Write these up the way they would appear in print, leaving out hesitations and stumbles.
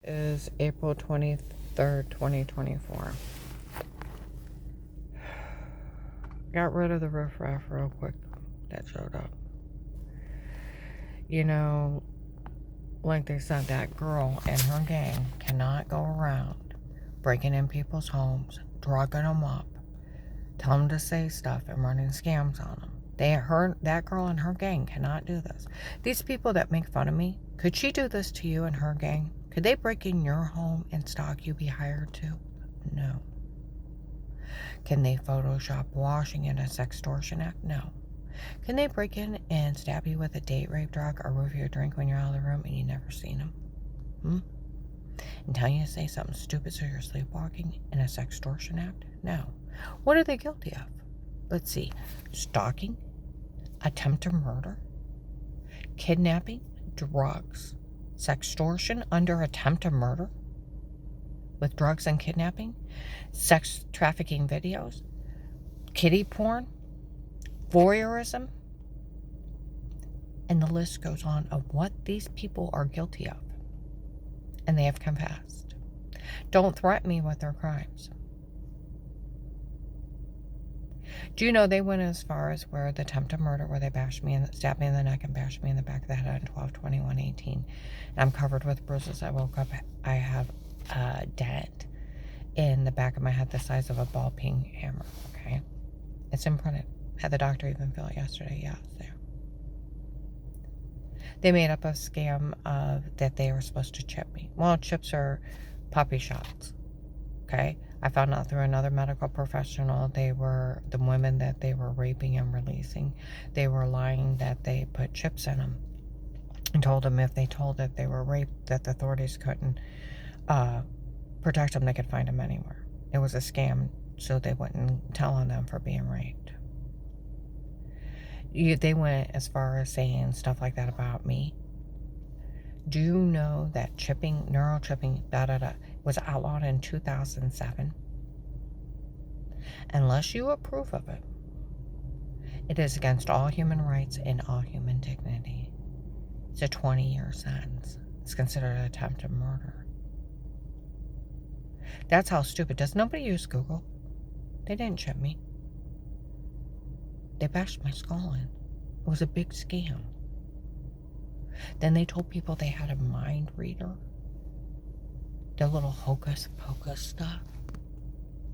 is April 23rd, 2024. Got rid of the riffraff real quick that showed up. You know, like they said, that girl and her gang cannot go around breaking in people's homes, drugging them up, telling them to say stuff and running scams on them. That girl and her gang cannot do this. These people that make fun of me, could she do this to you and her gang? Could they break in your home and stalk you, be hired to? No. Can they Photoshop washing in a sextortion act? No. Can they break in and stab you with a date rape drug or roof your drink when you're out of the room and you never seen them? And tell you to say something stupid so you're sleepwalking in a sextortion act? No. What are they guilty of? Let's see. Stalking, attempt to murder, kidnapping, drugs, sextortion under attempt to murder with drugs and kidnapping, sex trafficking videos, kiddie porn, voyeurism, and the list goes on of what these people are guilty of. And they have confessed. Don't threaten me with their crimes. Do you know they went as far as where the attempt to murder, where they stabbed me in the neck and bashed me in the back of the head on 12/21/18. And I'm covered with bruises. I woke up, I have a dent in the back of my head the size of a ball peen hammer, okay? It's imprinted. Had the doctor even feel it yesterday. Yeah, it's there. They made up a scam that they were supposed to chip me. Well, chips are puppy shots, okay? I found out through another medical professional, the women that they were raping and releasing, they were lying that they put chips in them and told them if they told that they were raped, that the authorities couldn't protect them, they could find them anywhere. It was a scam, so they wouldn't tell on them for being raped. They went as far as saying stuff like that about me. Do you know that neurochipping, was outlawed in 2007? Unless you approve of it, it is against all human rights and all human dignity. It's a 20-year sentence. It's considered an attempt to murder. That's how stupid. Does nobody use Google? They didn't chip me. They bashed my skull in. It was a big scam. Then they told people they had a mind reader. Their little hocus pocus stuff.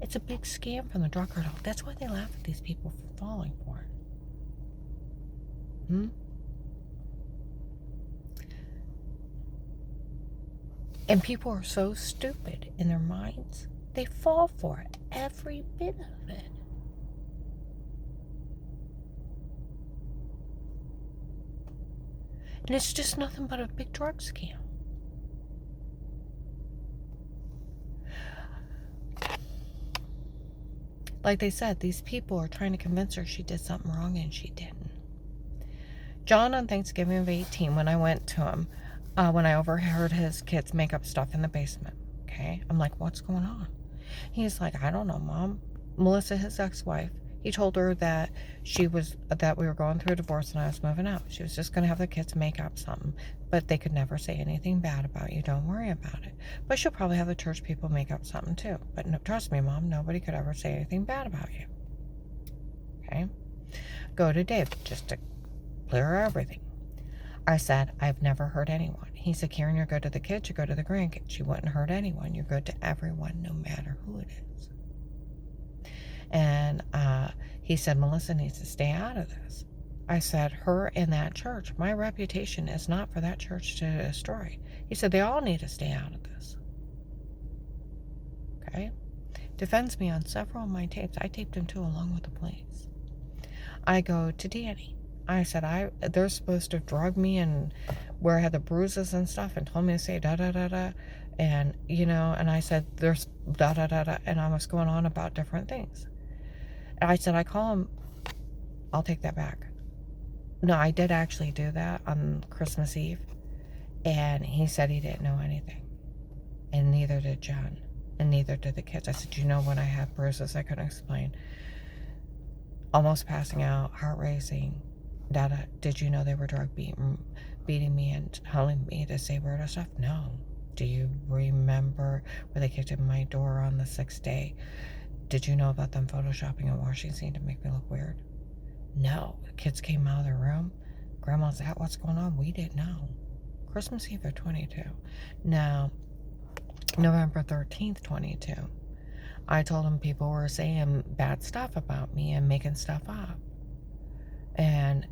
It's a big scam from the drug cartel. That's why they laugh at these people for falling for it. And people are so stupid in their minds, they fall for it. Every bit of it. And it's just nothing but a big drug scam. Like they said, these people are trying to convince her she did something wrong and she didn't. John, on Thanksgiving of 18, when I went to him, when I overheard his kids make up stuff in the basement, okay? I'm like, what's going on? He's like, I don't know, Mom. Melissa, his ex-wife, he told her that that we were going through a divorce and I was moving out. She was just going to have the kids make up something, but they could never say anything bad about you. Don't worry about it. But she'll probably have the church people make up something too. But no, trust me, Mom, nobody could ever say anything bad about you. Okay? Go to Dave just to clear everything. I said, I've never hurt anyone. He said, Karen, you're good to the kids, you're good to the grandkids. You wouldn't hurt anyone. You're good to everyone, no matter who it is. And he said, Melissa needs to stay out of this. I said, her and that church, my reputation is not for that church to destroy. He said, they all need to stay out of this. Okay? Defends me on several of my tapes. I taped him too, along with the police. I go to Danny. I said, they're supposed to drug me and where I had the bruises and stuff and told me to say da-da-da-da. And, and I said, there's da-da-da-da. And I was going on about different things. I said, I call him, I'll take that back. No, I did actually do that on Christmas Eve. And he said he didn't know anything. And neither did John. And neither did the kids. I said, when I had bruises, I couldn't explain. Almost passing out, heart racing. Did you know they were drug beating me and telling me to say weird stuff? No. Do you remember where they kicked in my door on the 6th day? Did you know about them photoshopping a washing scene to make me look weird? No. The kids came out of their room. Grandma's at what's going on? We didn't know. Christmas Eve of 22. Now, November 13th, 22. I told them people were saying bad stuff about me and making stuff up. And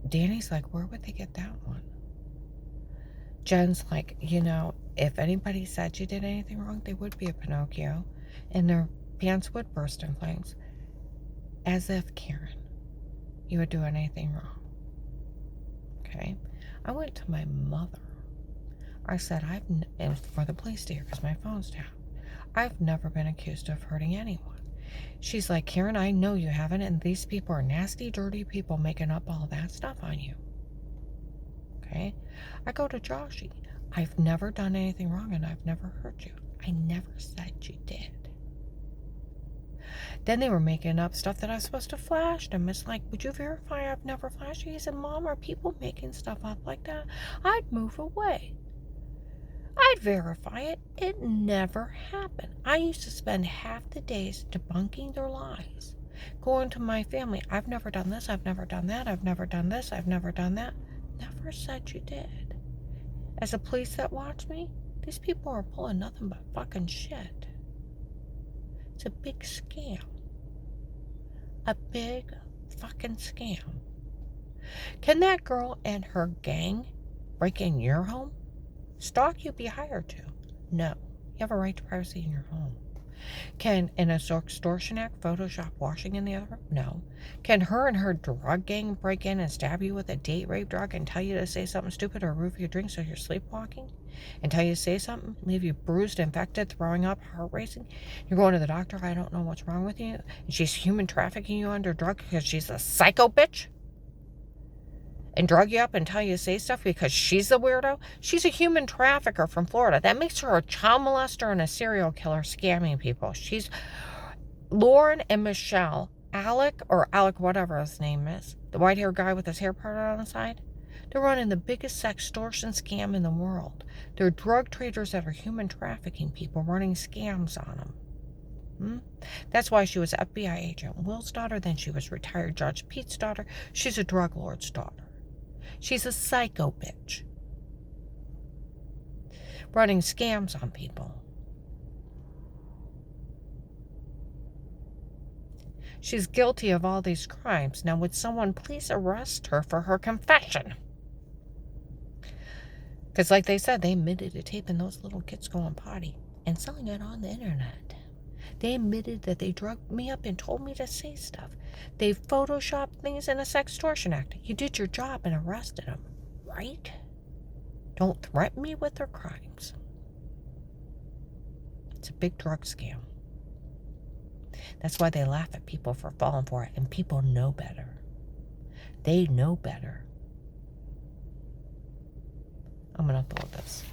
Danny's like, where would they get that one? Jen's like, you know, if anybody said you did anything wrong, they would be a Pinocchio. And their pants would burst in flames. As if, Karen, you would do anything wrong. Okay? I went to my mother. I said, and for the police to hear, because my phone's tapped. I've never been accused of hurting anyone. She's like, Karen, I know you haven't, and these people are nasty, dirty people making up all that stuff on you. Okay? I go to Joshy. I've never done anything wrong, and I've never hurt you. I never said you did. Then they were making up stuff that I was supposed to flash them. It's like, would you verify I've never flashed you? He said, Mom, are people making stuff up like that? I'd move away. I'd verify it. It never happened. I used to spend half the days debunking their lies. Going to my family, I've never done this, I've never done that, I've never done this, I've never done that. Never said you did. As the police that watch me, these people are pulling nothing but fucking shit. It's a big scam. A big fucking scam. Can that girl and her gang break in your home? Stalk you, be hired to? No. You have a right to privacy in your home. Can an extortion act Photoshop washing in the other room? No. Can her and her drug gang break in and stab you with a date rape drug and tell you to say something stupid or roof your drink so you're sleepwalking? And tell you to say something, leave you bruised, infected, throwing up, heart racing? You're going to the doctor, I don't know what's wrong with you. And she's human trafficking you under drug because she's a psycho bitch? And drug you up and tell you to say stuff because she's the weirdo? She's a human trafficker from Florida. That makes her a child molester and a serial killer scamming people. She's Lauren and Michelle, Alec, whatever his name is, the white-haired guy with his hair parted on the side, they're running the biggest sextortion scam in the world. They're drug traders that are human trafficking people, running scams on them. That's why she was FBI agent Will's daughter, then she was retired Judge Pete's daughter. She's a drug lord's daughter. She's a psycho bitch. Running scams on people. She's guilty of all these crimes. Now, would someone please arrest her for her confession? Because like they said, they admitted to taping those little kids going potty and selling it on the internet. They admitted that they drugged me up and told me to say stuff. They photoshopped things in a sextortion act. You did your job and arrested them, right? Don't threaten me with their crimes. It's a big drug scam. That's why they laugh at people for falling for it, and people know better. They know better. I'm going to upload this.